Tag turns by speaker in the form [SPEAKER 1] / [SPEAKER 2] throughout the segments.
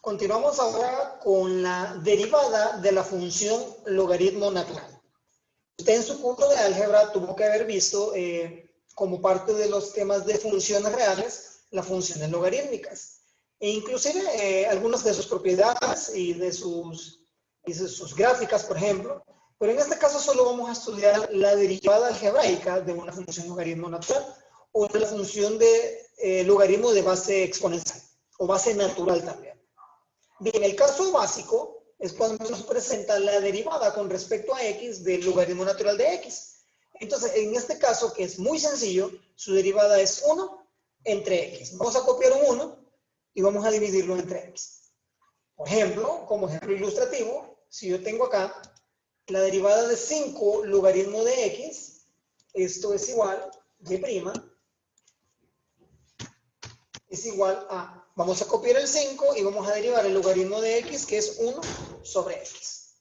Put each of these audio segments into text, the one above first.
[SPEAKER 1] Continuamos ahora con la derivada de la función logaritmo natural. Usted en su curso de álgebra tuvo que haber visto como parte de los temas de funciones reales, las funciones logarítmicas. E inclusive algunas de sus propiedades y de sus gráficas, por ejemplo. Pero en este caso solo vamos a estudiar la derivada algebraica de una función logaritmo natural o de la función de logaritmo de base exponencial o base natural también. Bien, el caso básico es cuando nos presenta la derivada con respecto a x del logaritmo natural de x. Entonces, en este caso, que es muy sencillo, su derivada es 1 entre x. Vamos a copiar un 1 y vamos a dividirlo entre x. Por ejemplo, como ejemplo ilustrativo, si yo tengo acá la derivada de 5 logaritmo de x, esto es igual, y' es igual a, vamos a copiar el 5 y vamos a derivar el logaritmo de x, que es 1 sobre x.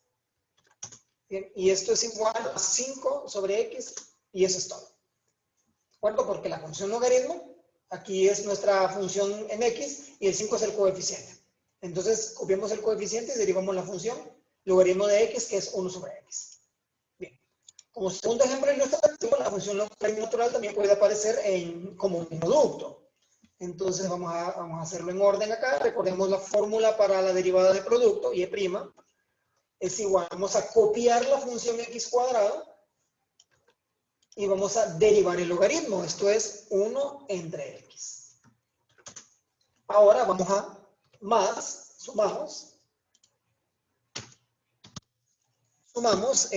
[SPEAKER 1] Bien, y esto es igual a 5 sobre x, y eso es todo. ¿De acuerdo? Porque la función logaritmo, aquí es nuestra función en x, y el 5 es el coeficiente. Entonces, copiamos el coeficiente y derivamos la función logaritmo de x, que es 1 sobre x. Bien. Como segundo ejemplo ilustrativo, la función logaritmo natural también puede aparecer como un producto. Entonces vamos a hacerlo en orden acá. Recordemos la fórmula para la derivada de producto, y' es igual. Vamos a copiar la función x cuadrado y vamos a derivar el logaritmo. Esto es 1 entre x. Ahora vamos a más, sumamos. Sumamos.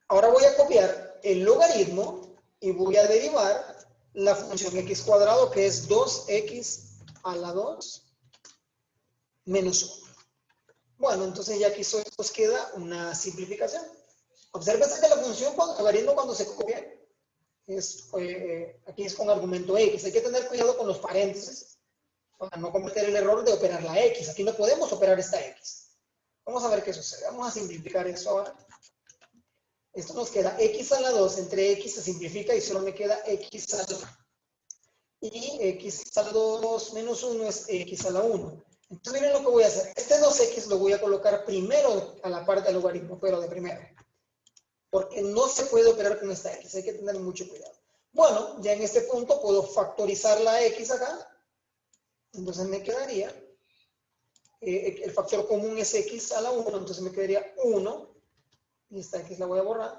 [SPEAKER 1] Ahora voy a copiar el logaritmo y voy a derivar la función x cuadrado, que es 2x a la 2 menos 1. Bueno, entonces ya aquí solo nos queda una simplificación. Obsérvese que la función logaritmo cuando se copia aquí es con argumento x. Hay que tener cuidado con los paréntesis para no cometer el error de operar la x. Aquí no podemos operar esta x. Vamos a ver qué sucede. Vamos a simplificar eso ahora. Esto nos queda x a la 2 entre x se simplifica y solo me queda x a la 2. Y x a la 2 menos 1 es x a la 1. Entonces miren lo que voy a hacer. Este 2x lo voy a colocar primero a la parte del logaritmo, pero de primero. Porque no se puede operar con esta x. Hay que tener mucho cuidado. Bueno, ya en este punto puedo factorizar la x acá. Entonces me quedaría, el factor común es x a la 1, entonces me quedaría 1. Y esta x la voy a borrar.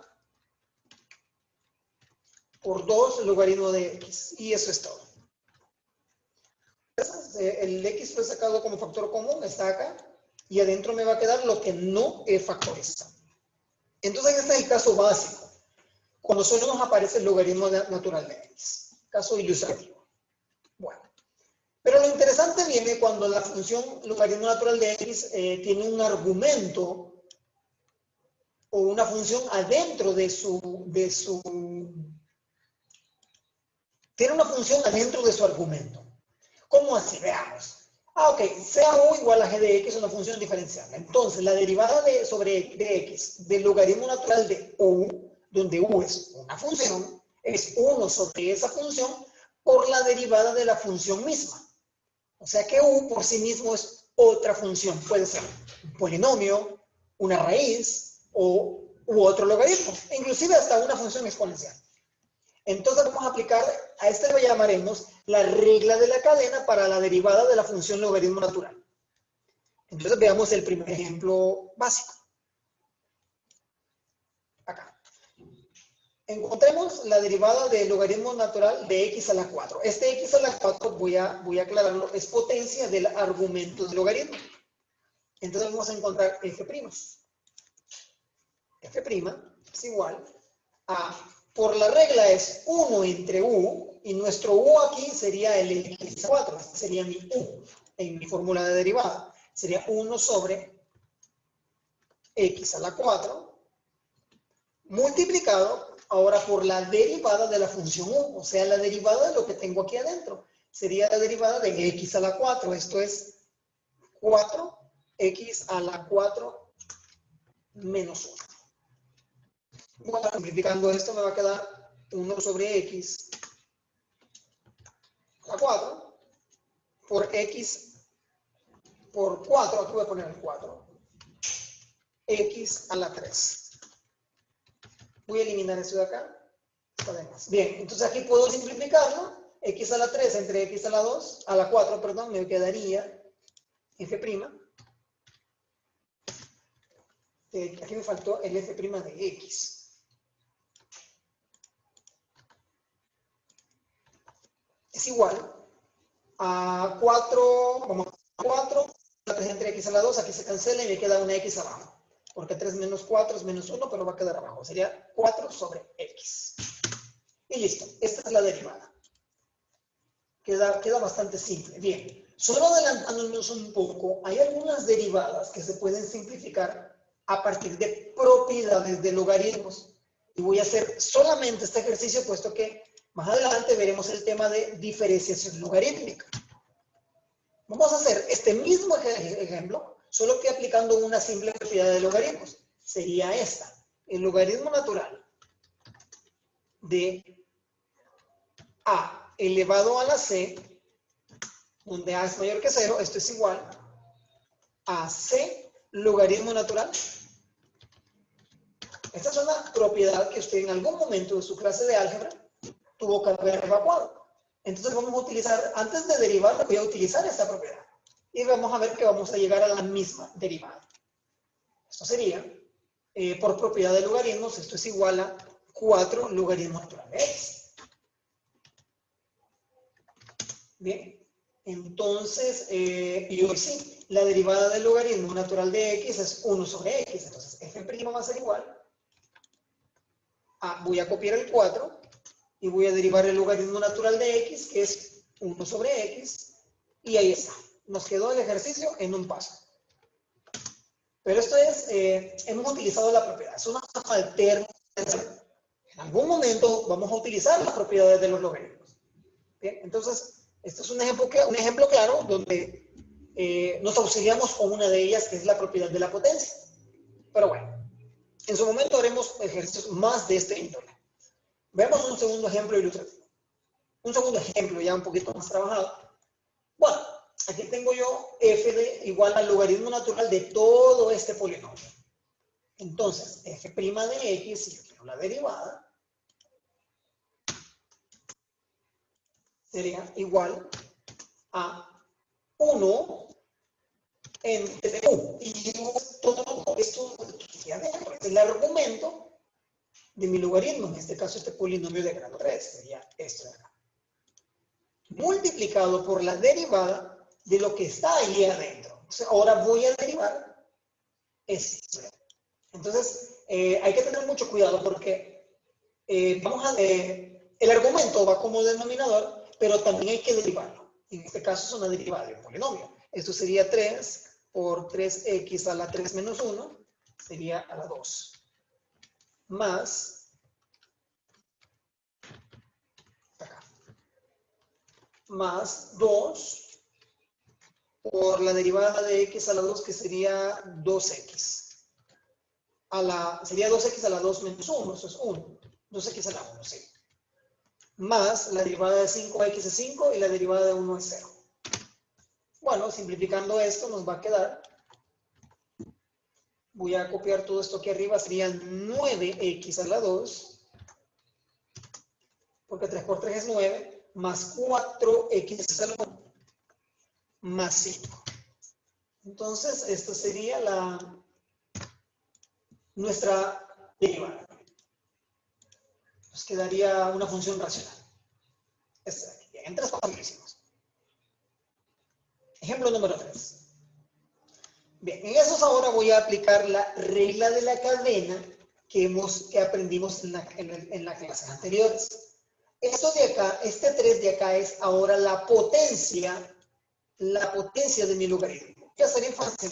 [SPEAKER 1] Por 2 logaritmo de x. Y eso es todo. El x fue sacado como factor común, está acá. Y adentro me va a quedar lo que no he factorizado. Entonces este es el caso básico. Cuando solo nos aparece el logaritmo natural de x. Caso ilustrativo. Bueno. Pero lo interesante viene cuando la función logaritmo natural de x tiene un argumento o una función adentro tiene una función adentro de su argumento. ¿Cómo así? Veamos. Ok, sea u igual a g de x es una función diferenciable. Entonces, la derivada de x del logaritmo natural de u, donde u es una función, es 1 sobre esa función por la derivada de la función misma. O sea que u por sí mismo es otra función. Puede ser un polinomio, una raíz u otro logaritmo. E inclusive hasta una función exponencial. Entonces vamos a aplicar, a este lo llamaremos la regla de la cadena para la derivada de la función logaritmo natural. Entonces veamos el primer ejemplo básico. Acá. Encontremos la derivada del logaritmo natural de x a la 4. Este x a la 4, voy a aclararlo, es potencia del argumento del logaritmo. Entonces vamos a encontrar f'. F' es igual a, por la regla es 1 entre u, y nuestro u aquí sería el x a 4. Este sería mi u en mi fórmula de derivada. Sería 1 sobre x a la 4 multiplicado ahora por la derivada de la función u, o sea, la derivada de lo que tengo aquí adentro. Sería la derivada de x a la 4. Esto es 4x a la 4 menos 1. Bueno, simplificando esto me va a quedar 1 sobre x a la 4 por x por 4, aquí voy a poner el 4, x a la 3. Voy a eliminar esto de acá. Además. Bien, entonces aquí puedo simplificarlo. X a la 3 entre x a la 2, a la 4, perdón, me quedaría f'. Aquí me faltó el f' de x. Es igual a 4, vamos a 4, la 3 entre x a la 2, aquí se cancela y me queda una x abajo. Porque 3 menos 4 es menos 1, pero va a quedar abajo. Sería 4 sobre x. Y listo, esta es la derivada. Queda bastante simple. Bien, solo adelantándonos un poco, hay algunas derivadas que se pueden simplificar a partir de propiedades de logaritmos. Y voy a hacer solamente este ejercicio, puesto que más adelante veremos el tema de diferenciación logarítmica. Vamos a hacer este mismo ejemplo, solo que aplicando una simple propiedad de logaritmos. Sería esta, el logaritmo natural de a elevado a la c, donde a es mayor que 0, esto es igual a c logaritmo natural. Esta es una propiedad que usted en algún momento de su clase de álgebra tuvo que haber evacuado. Entonces vamos a utilizar, antes de derivar, voy a utilizar esta propiedad. Y vamos a ver que vamos a llegar a la misma derivada. Esto sería, por propiedad de logaritmos, esto es igual a 4 logaritmo natural de x. Bien, entonces, y hoy sí, la derivada del logaritmo natural de x es 1 sobre x. Entonces, f' va a ser igual a, voy a copiar el 4 y voy a derivar el logaritmo natural de x, que es 1 sobre x, y ahí está. Nos quedó el ejercicio en un paso. Pero esto es, hemos utilizado la propiedad, es una alternativa. En algún momento vamos a utilizar las propiedades de los logaritmos. Bien, entonces, este es un ejemplo claro donde nos auxiliamos con una de ellas, que es la propiedad de la potencia. Pero bueno, en su momento haremos ejercicios más de este índole. Veamos un segundo ejemplo ilustrativo. Un segundo ejemplo ya un poquito más trabajado. Bueno, aquí tengo yo f igual al logaritmo natural de todo este polinomio. Entonces, f' de x, si yo quiero la derivada, sería igual a 1 entre u. Y todo esto es el argumento de mi logaritmo, en este caso este polinomio de grado 3, sería esto de acá. Multiplicado por la derivada de lo que está ahí adentro. Entonces, ahora voy a derivar esto. Entonces, hay que tener mucho cuidado porque el argumento va como denominador, pero también hay que derivarlo. En este caso es una derivada de un polinomio. Esto sería 3 por 3x a la 3 menos 1, sería a la 2. Más, acá, más 2 por la derivada de x a la 2, que sería 2x. Sería 2x a la 2 menos 1, eso es 1. 2x a la 1, sí. Más la derivada de 5x es 5 y la derivada de 1 es 0. Bueno, simplificando esto nos va a quedar, voy a copiar todo esto aquí arriba, serían 9x a la 2, porque 3 por 3 es 9, más 4x a la 1, más 5. Entonces, esto sería nuestra derivada. Nos quedaría una función racional. Esta de aquí. Bien, en 3 pasos lo hicimos. Ejemplo número 3. Bien, en esos ahora voy a aplicar la regla de la cadena que aprendimos en las clases anteriores. Esto de acá, este 3 de acá es ahora la potencia de mi logaritmo. Ya sería fácil.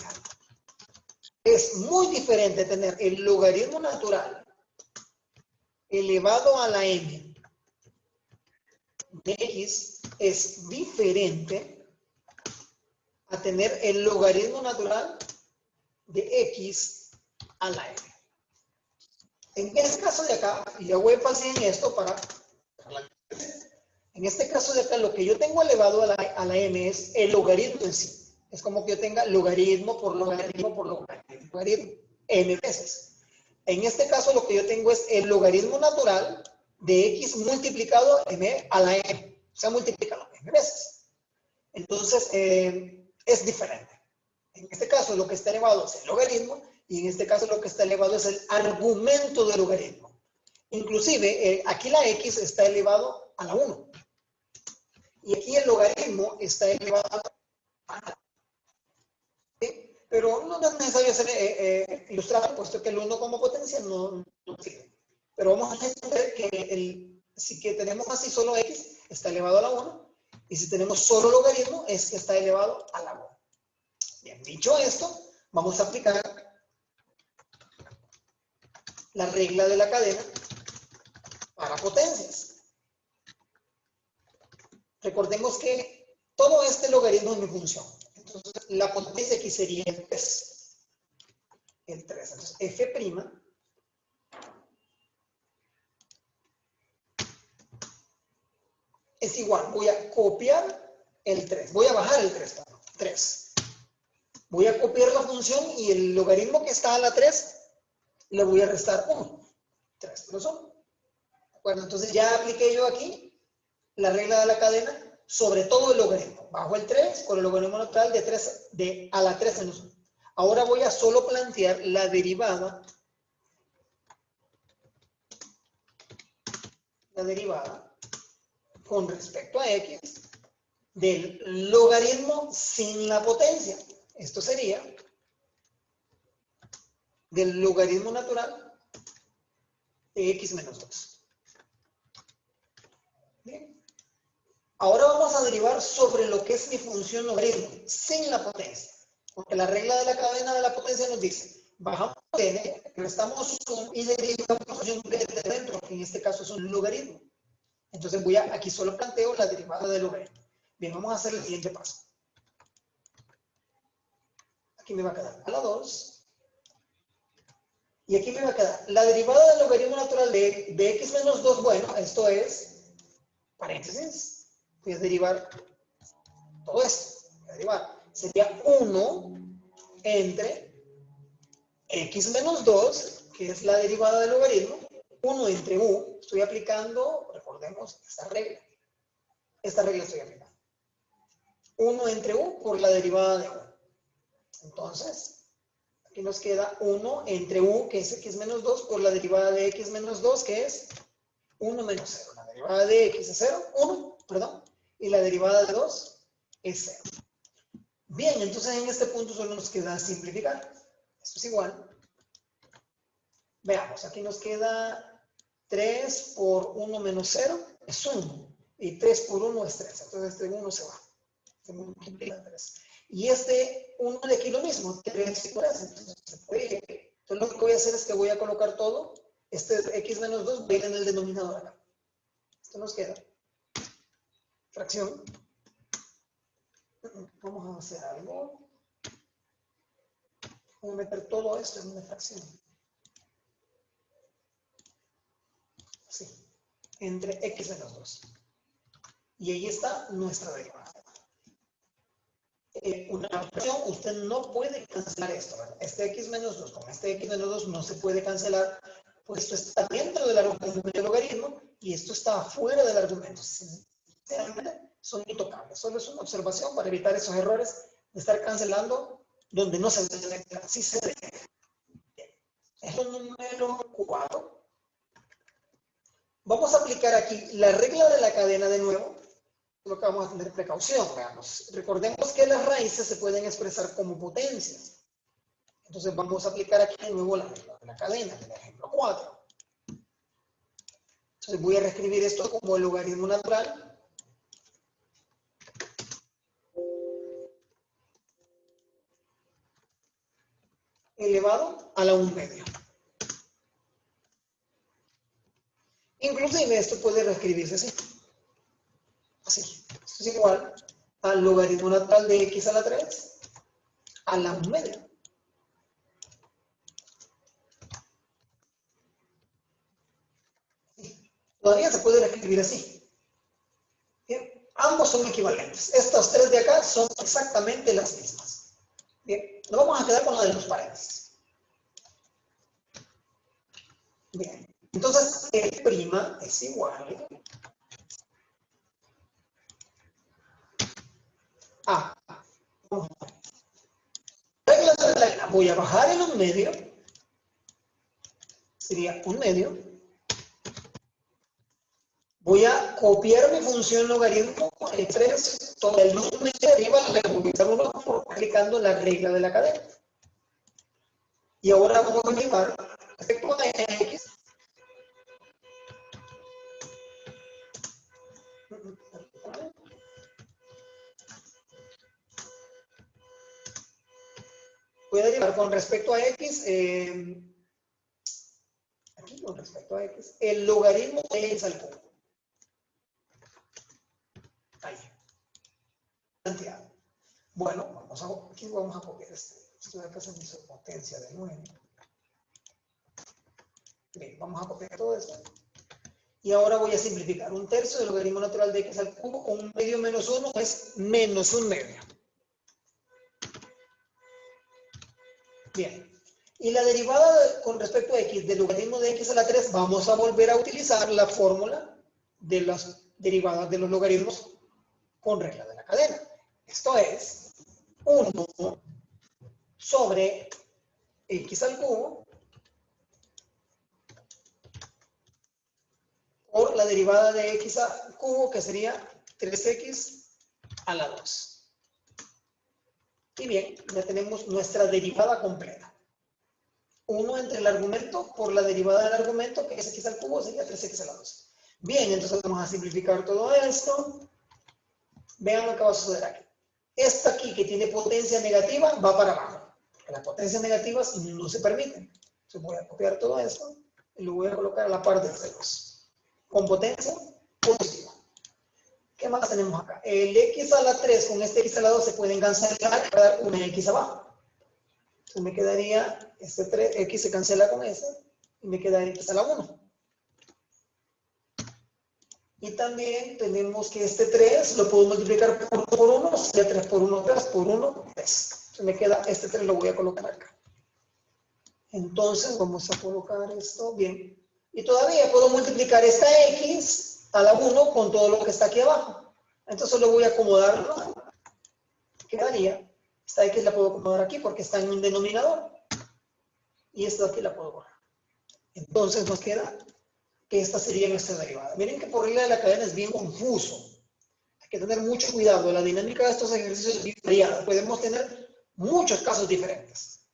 [SPEAKER 1] Es muy diferente tener el logaritmo natural elevado a la n de x, es diferente a tener el logaritmo natural de x a la n. En este caso de acá, y hago énfasis en esto en En este caso de acá, lo que yo tengo elevado a la m es el logaritmo en sí. Es como que yo tenga logaritmo por logaritmo por logaritmo, logaritmo m veces. En este caso, lo que yo tengo es el logaritmo natural de x multiplicado m a la m. O sea, multiplicado m veces. Entonces, es diferente. En este caso, lo que está elevado es el logaritmo y en este caso lo que está elevado es el argumento del logaritmo. Inclusive, aquí la x está elevado a la 1. Y aquí el logaritmo está elevado a la 1. ¿Sí? Pero no es necesario hacer, ilustrar, puesto que el 1 como potencia no sirve. Pero vamos a entender que si que tenemos así solo x, está elevado a la 1. Y si tenemos solo logaritmo, es que está elevado a la 1. Bien, dicho esto, vamos a aplicar la regla de la cadena para potencias. Recordemos que todo este logaritmo es mi función. Entonces, la potencia aquí sería el 3. El 3. Entonces, f' es igual. Voy a copiar el 3. Voy a bajar el 3. 3. Voy a copiar la función y el logaritmo que está a la 3 le voy a restar 1. 3 menos 1. Bueno, entonces ya apliqué yo aquí la regla de la cadena sobre todo el logaritmo. Bajo el 3 con el logaritmo natural de 3 a la 3 menos 1. Ahora voy a solo plantear la derivada con respecto a x del logaritmo sin la potencia. Esto sería del logaritmo natural de x menos 2. Bien. Ahora vamos a derivar sobre lo que es mi función logaritmo sin la potencia. Porque la regla de la cadena de la potencia nos dice, bajamos n, restamos 1 y derivamos la función de dentro, que en este caso es un logaritmo. Entonces aquí solo planteo la derivada del logaritmo. Bien, vamos a hacer el siguiente paso. Aquí me va a quedar a la 2. Y aquí me va a quedar la derivada del logaritmo natural de x menos 2. Bueno, esto es paréntesis. Voy a derivar todo esto. Voy a derivar. Sería 1 entre x menos 2, que es la derivada del logaritmo, 1 entre u. Estoy aplicando, recordemos, esta regla. Esta regla estoy aplicando. 1 entre u por la derivada de u. Entonces, aquí nos queda 1 entre u, que es x menos 2, por la derivada de x menos 2, que es 1 menos 0. La derivada de x es 0, 1, perdón, y la derivada de 2 es 0. Bien, entonces en este punto solo nos queda simplificar. Esto es igual. Veamos, aquí nos queda 3 por 1 menos 0, es 1. Y 3 por 1 es 3. Entonces este 1 se va. Se multiplica 3. Y este 1 de aquí lo mismo, 3 por 3. Entonces se puede. Entonces lo que voy a hacer es que voy a colocar todo. Este x menos 2 va a ir en el denominador acá. Esto nos queda. Fracción. Vamos a hacer algo. Voy a meter todo esto en una fracción. Así. Entre x menos 2. Y ahí está nuestra derivada. Una fracción, usted no puede cancelar esto, ¿verdad? Este x menos 2 con este x menos 2 no se puede cancelar, pues esto está dentro del argumento del logaritmo y esto está fuera del argumento. Sinceramente, son intocables. Solo es una observación para evitar esos errores de estar cancelando donde no se debe. Así se debe. Ejemplo número 4. Vamos a aplicar aquí la regla de la cadena de nuevo. Lo que vamos a tener precaución, veamos. Recordemos que las raíces se pueden expresar como potencias. Entonces vamos a aplicar aquí de nuevo la regla de la cadena, del ejemplo 4. Entonces voy a reescribir esto como el logaritmo natural elevado a la 1/2. Inclusive esto puede reescribirse así. Así. Esto es igual al logaritmo natural de x a la 3 a la 1/2. Todavía se puede reescribir así. Ambos son equivalentes. Estas tres de acá son exactamente las mismas. Bien, nos vamos a quedar con la de los paréntesis. Bien, entonces E' es igual a... Regla de la, voy a bajar en un medio. Sería un medio. Voy a copiar mi función logaritmo de 3, todo el número de arriba, le voy a utilizar uno aplicando la regla de la cadena. Y ahora vamos a derivar respecto a x. Voy a derivar con respecto a x, aquí con respecto a x, el logaritmo de x al cubo. Ahí. Cantidad. Bueno, aquí vamos a copiar esto de acá se me hizo potencia de 9. Bien, vamos a copiar todo esto. Y ahora voy a simplificar. Un tercio del logaritmo natural de x al cubo con un medio menos 1 es menos un medio. Bien. Y la derivada con respecto a x del logaritmo de x a la 3, vamos a volver a utilizar la fórmula de las derivadas de los logaritmos con regla de la cadena. Esto es 1 sobre x al cubo por la derivada de x al cubo, que sería 3x a la 2. Y bien, ya tenemos nuestra derivada completa. 1 entre el argumento por la derivada del argumento, que es x al cubo, sería 3x a la 2. Bien, entonces vamos a simplificar todo esto. Vean lo que va a suceder aquí. Esta aquí, que tiene potencia negativa, va para abajo. Porque las potencias negativas no se permiten. Entonces voy a copiar todo esto y lo voy a colocar a la par del 2. Con potencia positiva. ¿Qué más tenemos acá? El x a la 3 con este x a la 2 se pueden cancelar para dar una x abajo. Entonces me quedaría, este 3, x se cancela con ese, y me queda x a la 1. Y también tenemos que este 3 lo puedo multiplicar por 1, sería 3 por 1, 3 por 1, 3. Entonces me queda, este 3 lo voy a colocar acá. Entonces vamos a colocar esto, bien. Y todavía puedo multiplicar esta x a la 1 con todo lo que está aquí abajo. Entonces lo voy a acomodar, ¿no? Quedaría, esta x la puedo acomodar aquí porque está en un denominador. Y esta de aquí la puedo borrar. Entonces nos queda que esta sería nuestra derivada. Miren que por regla de la cadena es bien confuso. Hay que tener mucho cuidado. La dinámica de estos ejercicios es bien variada. Podemos tener muchos casos diferentes.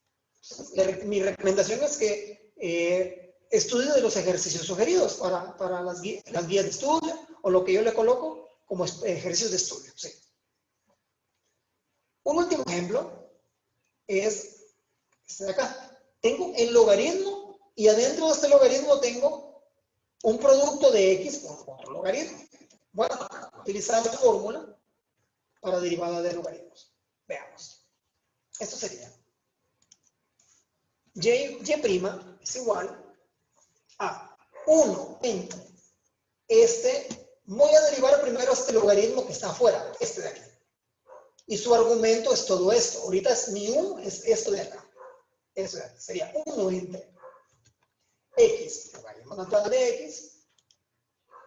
[SPEAKER 1] Mi recomendación es que estudie de los ejercicios sugeridos para las guías de estudio o lo que yo le coloco como ejercicios de estudio. Sí. Un último ejemplo es este de acá. Tengo el logaritmo y adentro de este logaritmo tengo un producto de x por otro logaritmo. Bueno, utilizar la fórmula para derivada de logaritmos. Veamos. Esto sería y' es igual a 1 entre voy a derivar primero este logaritmo que está afuera, este de aquí. Y su argumento es todo esto. Ahorita mi u es esto de acá. Eso de aquí. Sería 1 entre x, logaritmo natural de x,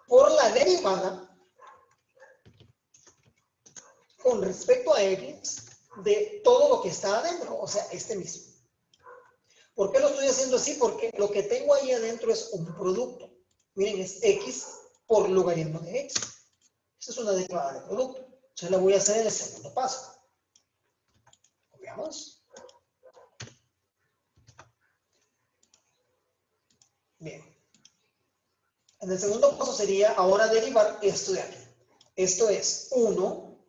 [SPEAKER 1] por la derivada con respecto a x de todo lo que está adentro, o sea, este mismo. ¿Por qué lo estoy haciendo así? Porque lo que tengo ahí adentro es un producto. Miren, es x por logaritmo de x. Esta es una derivada de producto. Entonces la voy a hacer en el segundo paso. Veamos. Bien. En el segundo paso sería ahora derivar esto de aquí. Esto es 1.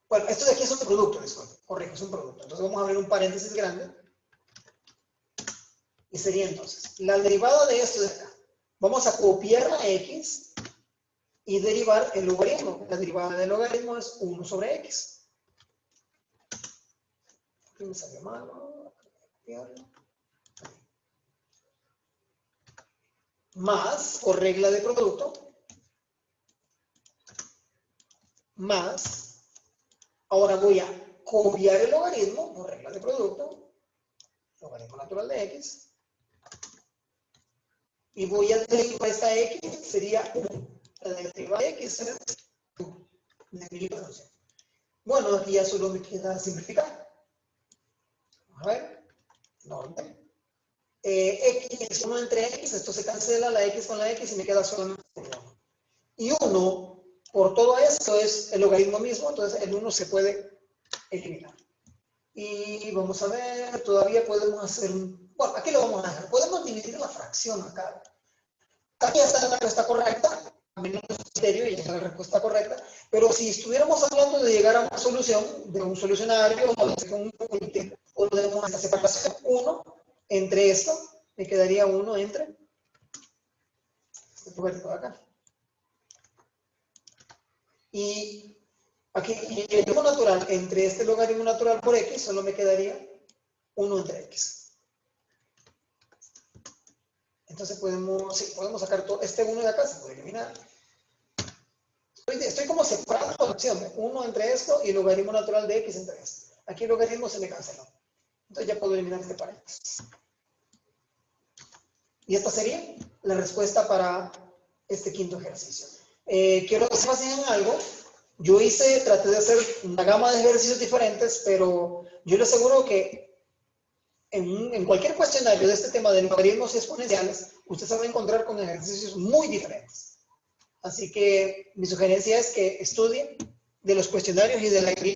[SPEAKER 1] Bueno, esto de aquí es un producto, disculpe. Correcto, es un producto. Entonces vamos a abrir un paréntesis grande. Y sería entonces, la derivada de esto de acá. Vamos a copiar la x y derivar el logaritmo. La derivada del logaritmo es 1 sobre x. Aquí me salió mal, ¿no? Más, por regla de producto, más, ahora voy a copiar el logaritmo por regla de producto, logaritmo natural de x, y voy a derivar esta x, sería 1. La deriva de x es 1. Bueno, aquí ya solo me queda simplificar. Vamos a ver. Norte. X es 1 entre x, esto se cancela la x con la x y me queda solamente 1. Y 1, por todo esto, es el logaritmo mismo, entonces el 1 se puede eliminar. Y vamos a ver, todavía podemos hacer bueno, aquí lo vamos a dejar. Podemos dividir la fracción acá. Aquí está la respuesta correcta, a menos criterio y está la respuesta correcta, pero si estuviéramos hablando de llegar a una solución, de un solucionario, o de un límite, o de una separación, 1 entre esto, me quedaría 1 entre este logaritmo de acá. Y aquí, el logaritmo natural entre este logaritmo natural por x, solo me quedaría 1 entre x. Entonces podemos sacar todo, este 1 de acá, se puede eliminar. Estoy como separando la opción, 1 entre esto y el logaritmo natural de x entre esto. Aquí el logaritmo se me canceló. Entonces ya puedo eliminar este paréntesis. Y esta sería la respuesta para este quinto ejercicio. Quiero que se basen en algo. Yo traté de hacer una gama de ejercicios diferentes, pero yo les aseguro que en cualquier cuestionario de este tema de logaritmos exponenciales, usted se va a encontrar con ejercicios muy diferentes. Así que mi sugerencia es que estudien de los cuestionarios y de la guía